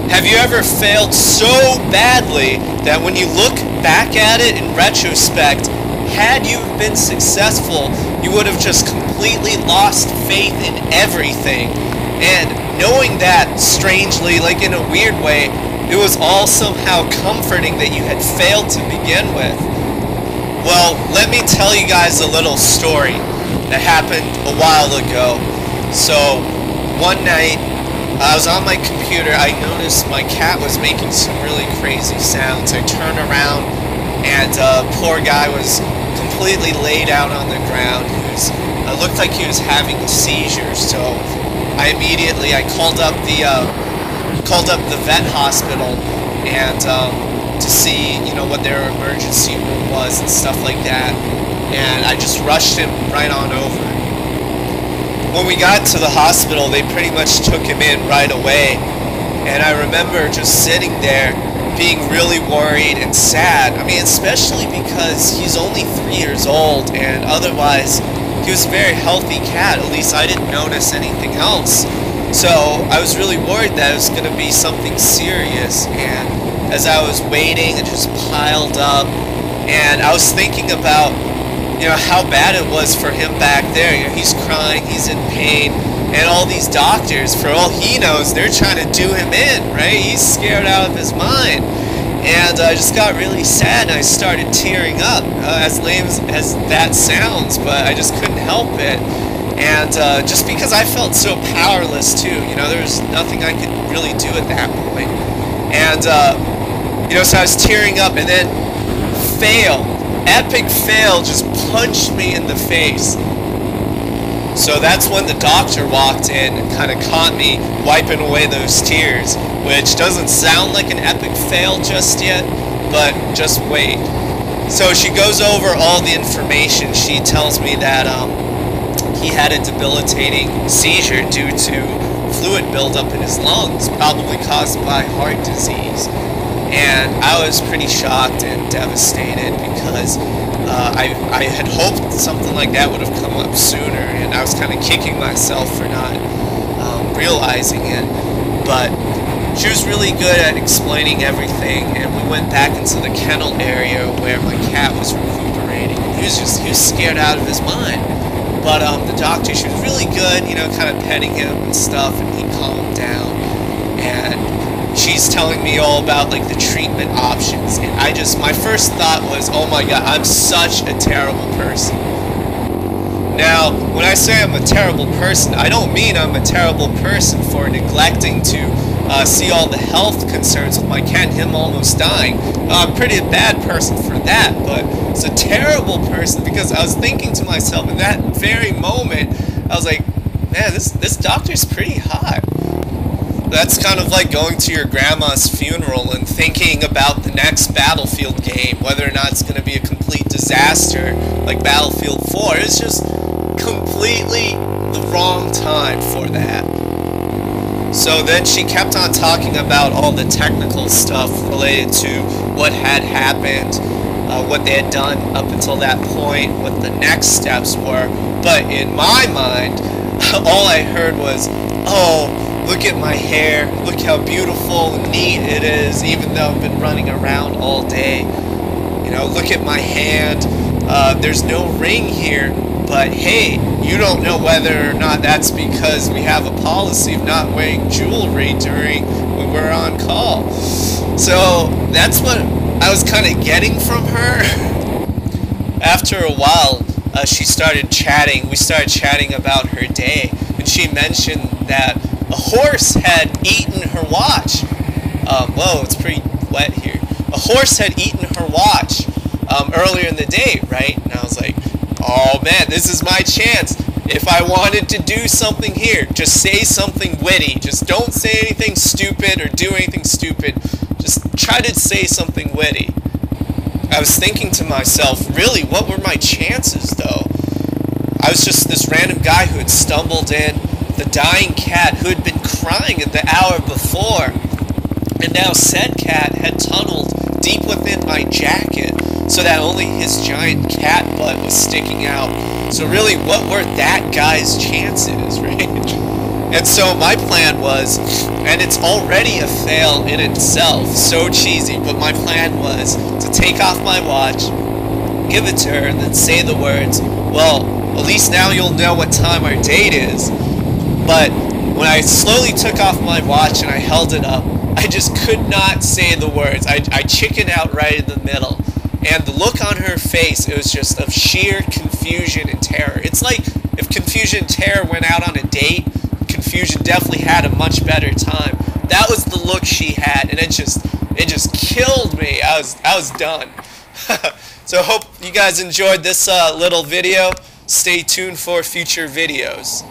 Have you ever failed so badly that when you look back at it in retrospect, had you been successful, you would have just completely lost faith in everything? And knowing that, strangely, like in a weird way, it was all somehow comforting that you had failed to begin with. Well, let me tell you guys a little story that happened a while ago. So, one night, I was on my computer, I noticed my cat was making some really crazy sounds. I turned around, and poor guy was completely laid out on the ground. It looked like he was having a seizure, so I called up the vet hospital and to see, you know, what their emergency room was and stuff like that, and I just rushed him right on over. When we got to the hospital, they pretty much took him in right away, and I remember just sitting there being really worried and sad. I mean, especially because he's only 3 years old, and otherwise he was a very healthy cat. At least I didn't notice anything else. So I was really worried that it was going to be something serious, and as I was waiting, it just piled up, and I was thinking about, you know, how bad it was for him back there. You know, he's crying, he's in pain, and all these doctors, for all he knows, they're trying to do him in, right? He's scared out of his mind. And I just got really sad, and I started tearing up, as lame as that sounds, but I just couldn't help it. And just because I felt so powerless too, you know, there was nothing I could really do at that point. And, you know, so I was tearing up, and then epic fail just punched me in the face. So that's when the doctor walked in and kind of caught me wiping away those tears, which doesn't sound like an epic fail just yet, but just wait. So she goes over all the information. She tells me that he had a debilitating seizure due to fluid buildup in his lungs, probably caused by heart disease. And I was pretty shocked and devastated because I had hoped something like that would have come up sooner, and I was kind of kicking myself for not realizing it. But she was really good at explaining everything, and we went back into the kennel area where my cat was recuperating. He was scared out of his mind. But the doctor, she was really good, you know, kind of petting him and stuff, and he calmed down. And she's telling me all about, like, the treatment options, and my first thought was, oh my god, I'm such a terrible person. Now, when I say I'm a terrible person, I don't mean I'm a terrible person for neglecting to see all the health concerns with my cat and him almost dying. I'm a pretty bad person for that, but it's a terrible person because I was thinking to myself in that very moment, I was like, man, this doctor's pretty hot. That's kind of like going to your grandma's funeral and thinking about the next Battlefield game, whether or not it's going to be a complete disaster like Battlefield 4. It's just completely the wrong time for that. So then she kept on talking about all the technical stuff related to what had happened, what they had done up until that point, what the next steps were. But in my mind, all I heard was, oh, look at my hair, look how beautiful and neat it is, even though I've been running around all day. You know, look at my hand, there's no ring here, but hey, you don't know whether or not that's because we have a policy of not wearing jewelry when we're on call. So that's what I was kind of getting from her. After a while, we started chatting about her day, and she mentioned that a horse had eaten her watch. Whoa, it's pretty wet here. A horse had eaten her watch earlier in the day, right? And I was like, oh man, this is my chance. If I wanted to do something here, just say something witty. Just don't say anything stupid or do anything stupid. Just try to say something witty. I was thinking to myself, really, what were my chances though? I was just this random guy who had stumbled in, the dying cat who had been crying at the hour before, and now said cat had tunneled deep within my jacket so that only his giant cat butt was sticking out. So really, what were that guy's chances, right? And so my plan was, and it's already a fail in itself, so cheesy, but my plan was to take off my watch, give it to her, and then say the words, well, at least now you'll know what time our date is. But when I slowly took off my watch and I held it up, I just could not say the words. I chickened out right in the middle. And the look on her face, it was just of sheer confusion and terror. It's like if Confusion and Terror went out on a date, Confusion definitely had a much better time. That was the look she had, and it just killed me. I was done. So hope you guys enjoyed this little video. Stay tuned for future videos.